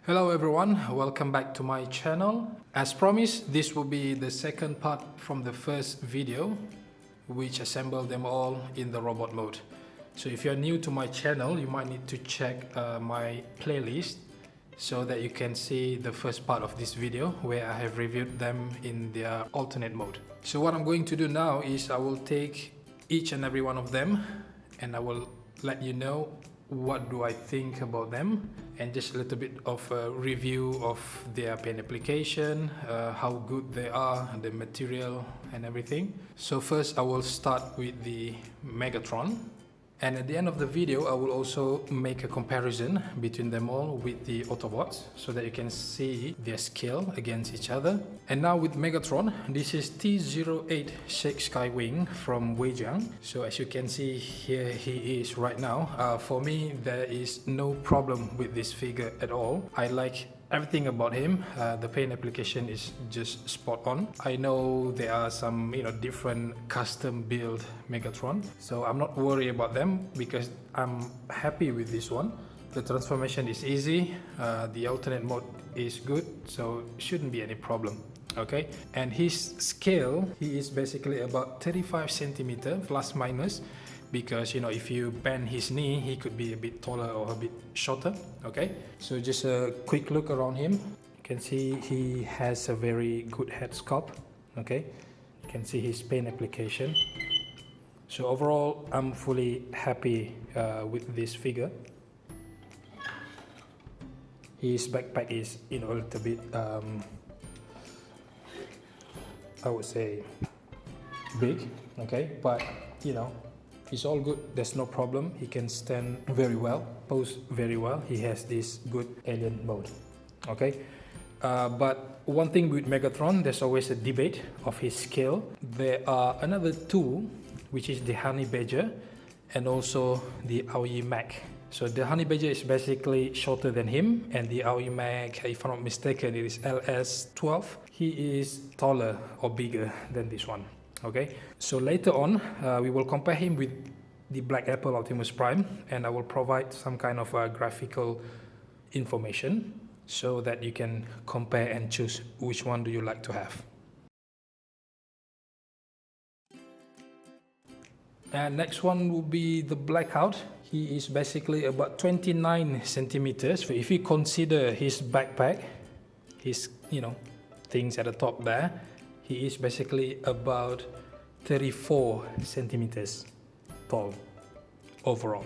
Hello everyone, welcome back to my channel. As promised, this will be the second part from the first video, which assembled them all in the robot mode. So if you're new to my channel, you might need to check my playlist so that you can see the first part of this video where I have reviewed them in their alternate mode. So what I'm going to do now is I will take each and every one of them and I will let you know what do I think about them and just a little bit of a review of their paint application, how good they are, the material and everything. So first I will start with the Megatron, and at the end of the video I will also make a comparison between them all with the Autobots so that you can see their scale against each other. And now with Megatron, this is T08 Shake Skywing from Weijiang. So as you can see here, he is right now. For me, there is no problem with this figure at all. I like everything about him. The paint application is just spot on. I know there are some different custom build Megatron, so I'm not worried about them because I'm happy with this one. The transformation is easy, the alternate mode is good, so shouldn't be any problem. Okay, and his scale, he is basically about 35 centimeter plus minus, because if you bend his knee, he could be a bit taller or a bit shorter. Okay, so just a quick look around him. You can see he has a very good head sculpt. Okay, you can see his paint application. So overall, I'm fully happy with this figure. His backpack is a little bit I would say big, okay, but it's all good, there's no problem. He can stand very well, pose very well. He has this good alien mode, okay. But one thing with Megatron, there's always a debate of his scale. There are another two, which is the Honey Badger and also the Aoi Mac. So the Honey Badger is basically shorter than him, and the Aoi Mac, if I'm not mistaken, it is LS12. He is taller or bigger than this one. Okay, so later on we will compare him with the Black Apple Optimus Prime, and I will provide some kind of graphical information so that you can compare and choose which one do you like to have. And next one will be the Blackout. He is basically about 29 centimeters. If you consider his backpack, his things at the top there, he is basically about 34 centimeters tall overall.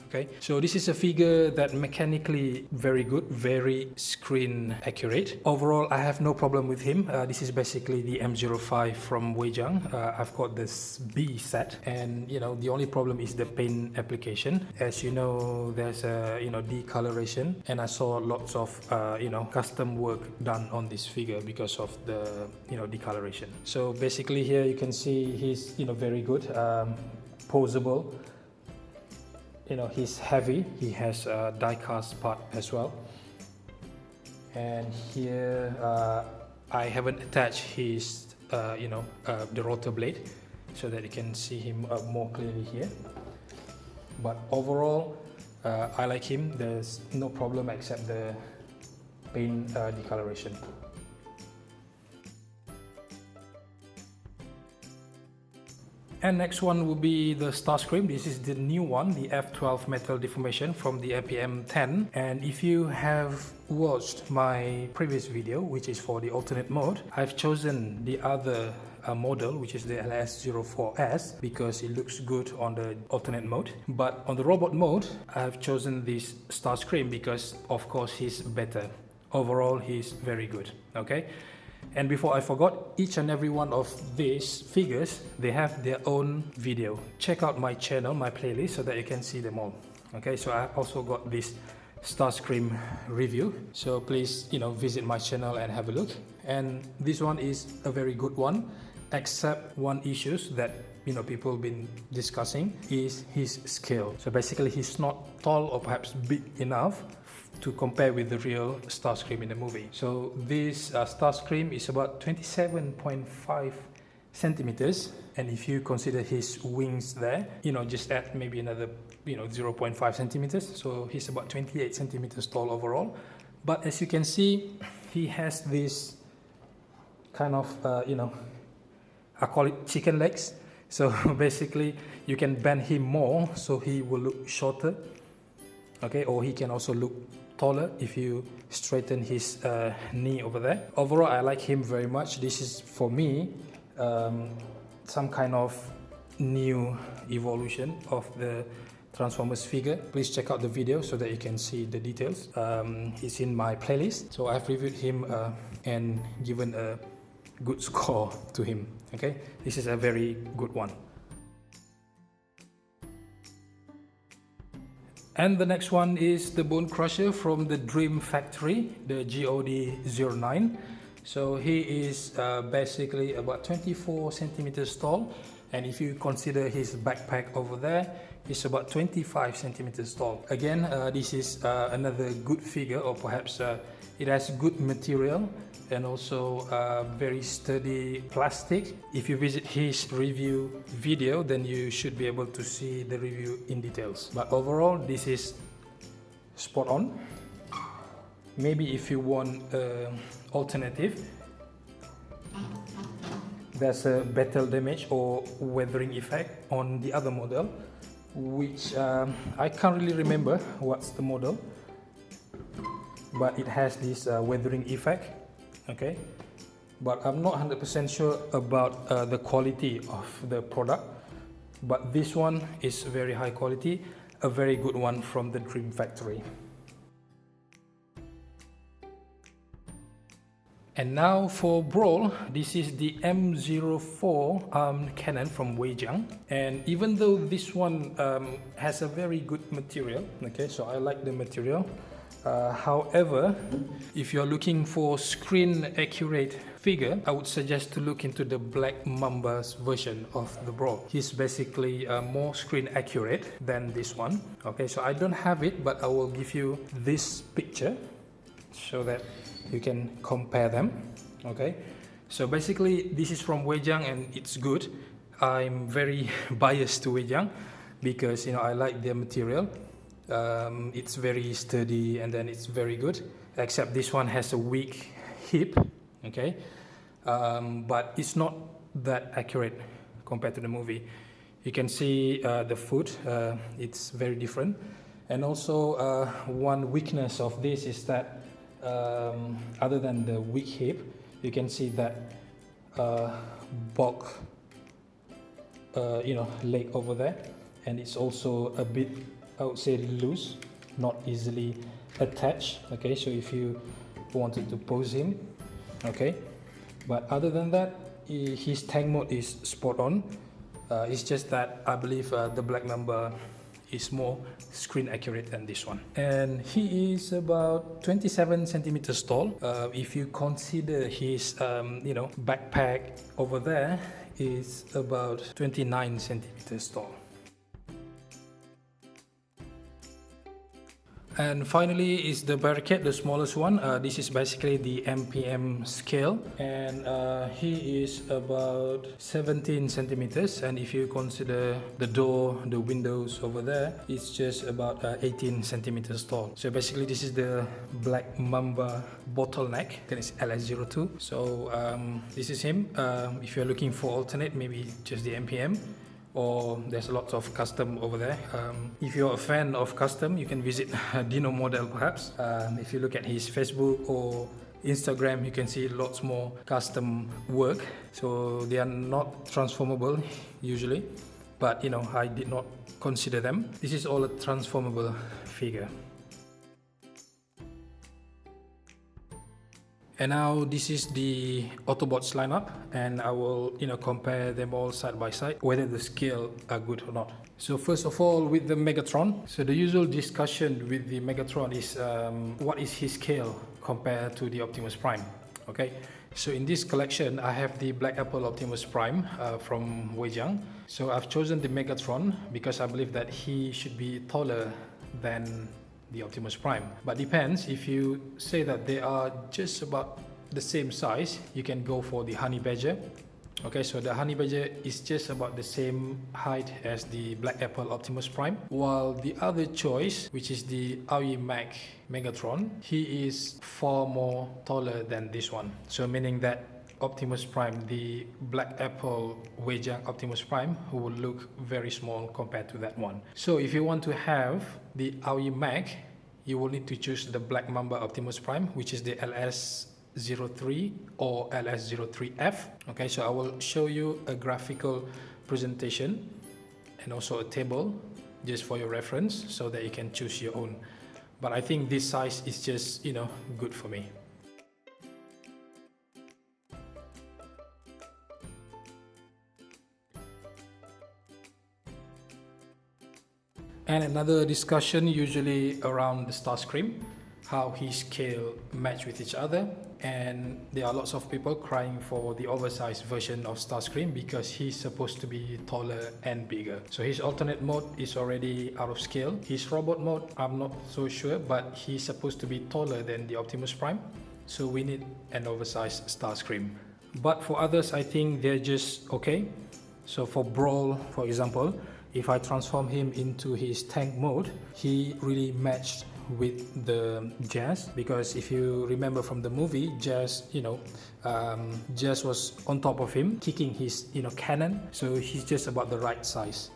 Okay, so this is a figure that mechanically very good, very screen accurate. Overall, I have no problem with him. This is basically the M05 from Weijiang. I've got this B set, and the only problem is the paint application. As you know, there's a decoloration, and I saw lots of custom work done on this figure because of the decoloration. So basically here you can see he's very good, posable. He's heavy, he has a die-cast part as well. And here I haven't attached his the rotor blade so that you can see him more clearly here. But overall I like him. There's no problem except the paint decoloration. And next one will be the Starscream. This is the new one, the F12 metal deformation from the APM 10. And if you have watched my previous video, which is for the alternate mode, I've chosen the other model, which is the LS04S, because it looks good on the alternate mode. But on the robot mode, I've chosen this Starscream because of course he's better. Overall, he's very good, okay? And before I forgot, each and every one of these figures, they have their own video. Check out my channel, my playlist, so that you can see them all. Okay, so I also got this Starscream review. So please, visit my channel and have a look. And this one is a very good one, except one issue that people have been discussing is his scale. So basically, he's not tall or perhaps big enough to compare with the real Starscream in the movie. So this Starscream is about 27.5 centimeters, and if you consider his wings there, just add maybe another 0.5 centimeters, so he's about 28 centimeters tall overall. But as you can see, he has this kind of, I call it chicken legs. So basically, you can bend him more so he will look shorter. Okay, or he can also look taller if you straighten his knee over there. Overall, I like him very much. This is, for me, some kind of new evolution of the Transformers figure. Please check out the video so that you can see the details. It's in my playlist, so I've reviewed him and given a good score to him. Okay, this is a very good one. And the next one is the Bone Crusher from the Dream Factory, the GOD09. So he is basically about 24 centimeters tall, and if you consider his backpack over there, it's about 25 centimeters tall. Again, this is another good figure, or perhaps it has good material and also very sturdy plastic. If you visit his review video, then you should be able to see the review in details. But overall, this is spot on. Maybe if you want alternative, there's a battle damage or weathering effect on the other model, which I can't really remember what's the model, but it has this weathering effect. Okay, but I'm not 100% sure about the quality of the product, but this one is very high quality, a very good one from the Dream Factory. And now for Brawl, this is the M04 armed cannon from Weijiang. And even though this one has a very good material, okay, so I like the material. However, if you're looking for screen accurate figure, I would suggest to look into the Black Mamba's version of the Brawl. He's basically more screen accurate than this one. Okay, so I don't have it, but I will give you this picture so that you can compare them. Okay, so basically this is from Weijiang and it's good. I'm very biased to Weijiang because I like their material. It's very sturdy and then it's very good, except this one has a weak hip. Okay, but it's not that accurate compared to the movie. You can see the foot, it's very different. And also one weakness of this is that other than the weak hip, you can see that bulk leg over there, and it's also a bit, I would say, loose, not easily attached. Okay, so if you wanted to pose him, okay, but other than that, his tank mode is spot on. It's just that I believe the Black Mamba is more screen accurate than this one. And he is about 27 centimeters tall. If you consider his backpack over there is about 29 centimeters tall. And finally is the Barricade, the smallest one. This is basically the MPM scale, and he is about 17 centimeters. And if you consider the door, the windows over there, it's just about 18 centimeters tall. So basically this is the Black Mamba bottleneck, then it's LS02. So this is him. If you're looking for alternate, maybe just the MPM, or there's lots of custom over there. If you're a fan of custom, you can visit Dino Model perhaps. If you look at his Facebook or Instagram, you can see lots more custom work. So they are not transformable usually, but I did not consider them. This is all a transformable figure. And now this is the Autobots lineup, and I will compare them all side by side, whether the scale are good or not. So first of all, with the Megatron, so the usual discussion with the Megatron is what is his scale compared to the Optimus Prime. Okay, so in this collection I have the Black Apple Optimus Prime from Weijiang. So I've chosen the Megatron because I believe that he should be taller than the Optimus Prime, but depends. If you say that they are just about the same size, you can go for the Honey Badger Okay, so the Honey Badger is just about the same height as the Black Apple Optimus Prime, while the other choice, which is the Aoi Mac Megatron, he is far more taller than this one. So meaning that Optimus Prime, the Black Apple Wei-Jiang Optimus Prime, who will look very small compared to that one. So if you want to have the Aoi Mac, you will need to choose the Black Mamba Optimus Prime, which is the LS03 or LS03F. Okay, so I will show you a graphical presentation and also a table just for your reference so that you can choose your own. But I think this size is just, good for me. And another discussion usually around the Starscream, how his scale match with each other, and there are lots of people crying for the oversized version of Starscream because he's supposed to be taller and bigger. So his alternate mode is already out of scale. His robot mode, I'm not so sure, but he's supposed to be taller than the Optimus Prime, so we need an oversized Starscream. But for others, I think they're just okay. So for Brawl, for example, if I transform him into his tank mode, he really matched with the Jazz, because if you remember from the movie, Jazz was on top of him kicking his cannon, so he's just about the right size.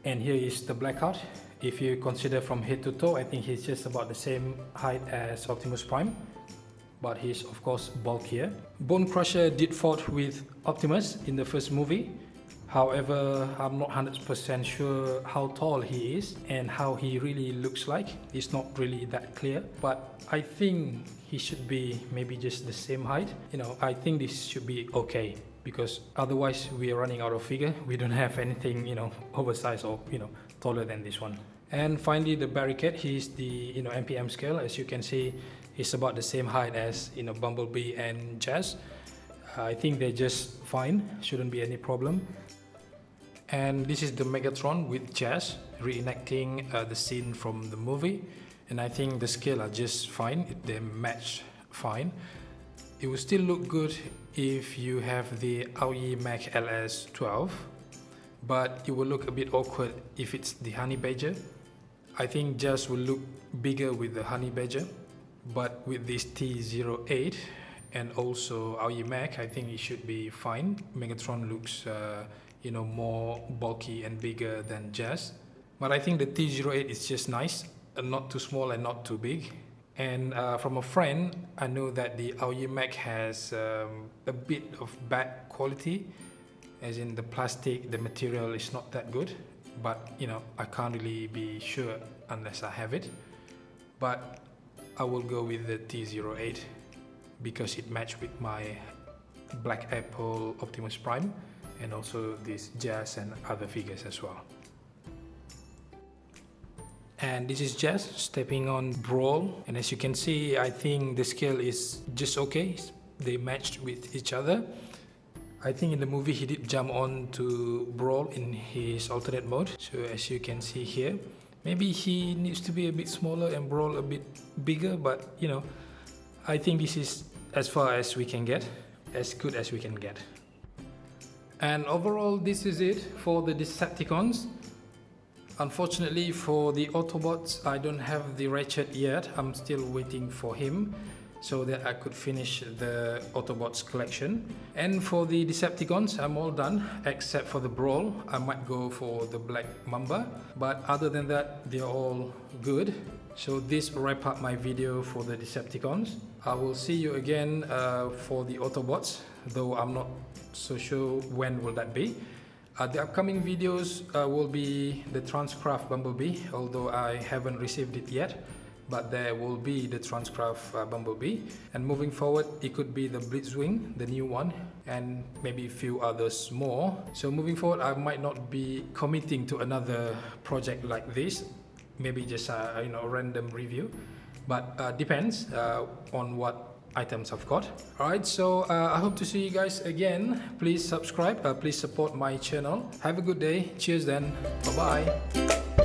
And here is the Blackout. If you consider from head to toe, I think he's just about the same height as Optimus Prime, but he's of course bulkier. Bone Crusher did fought with Optimus in the first movie. However, I'm not 100% sure how tall he is and how he really looks like. It's not really that clear, but I think he should be maybe just the same height. I think this should be okay, because otherwise we are running out of figure. We don't have anything, oversized or, taller than this one. And finally, the Barricade, he's the, MPM scale. As you can see, he's about the same height as, Bumblebee and Jazz. I think they're just fine, shouldn't be any problem. And this is the Megatron with Jazz, reenacting the scene from the movie. And I think the scale are just fine, they match fine. It will still look good if you have the Aoi Mac LS12, but it will look a bit awkward if it's the Honey Badger. I think Jazz will look bigger with the Honey Badger, but with this T08 and also Aoi Mac, I think it should be fine. Megatron looks more bulky and bigger than Jazz. But I think the T08 is just nice, not too small and not too big. And from a friend, I know that the Aoi Mac has a bit of bad quality, as in the plastic, the material is not that good. But I can't really be sure unless I have it. But I will go with the T08 because it matched with my Black Apple Optimus Prime, and also this Jazz and other figures as well. And this is Jazz stepping on Brawl, and as you can see, I think the scale is just okay. They matched with each other. I think in the movie he did jump on to Brawl in his alternate mode, so as you can see here, maybe he needs to be a bit smaller and Brawl a bit bigger, but I think this is as far as we can get, as good as we can get. And overall, this is it for the Decepticons. Unfortunately for the Autobots, I don't have the Ratchet yet. I'm still waiting for him so that I could finish the Autobots collection. And for the Decepticons, I'm all done except for the Brawl. I might go for the Black Mamba, but other than that, they're all good. So this wraps up my video for the Decepticons. I will see you again for the Autobots, though I'm not so sure when will that be. The upcoming videos will be the Transcraft Bumblebee, although I haven't received it yet, but there will be the Transcraft Bumblebee. And moving forward, it could be the Blitzwing, the new one, and maybe a few others more. So moving forward, I might not be committing to another project like this, maybe just a random review, but depends on what items I've got. Alright, so I hope to see you guys again. Please subscribe, please support my channel. Have a good day. Cheers then. Bye bye.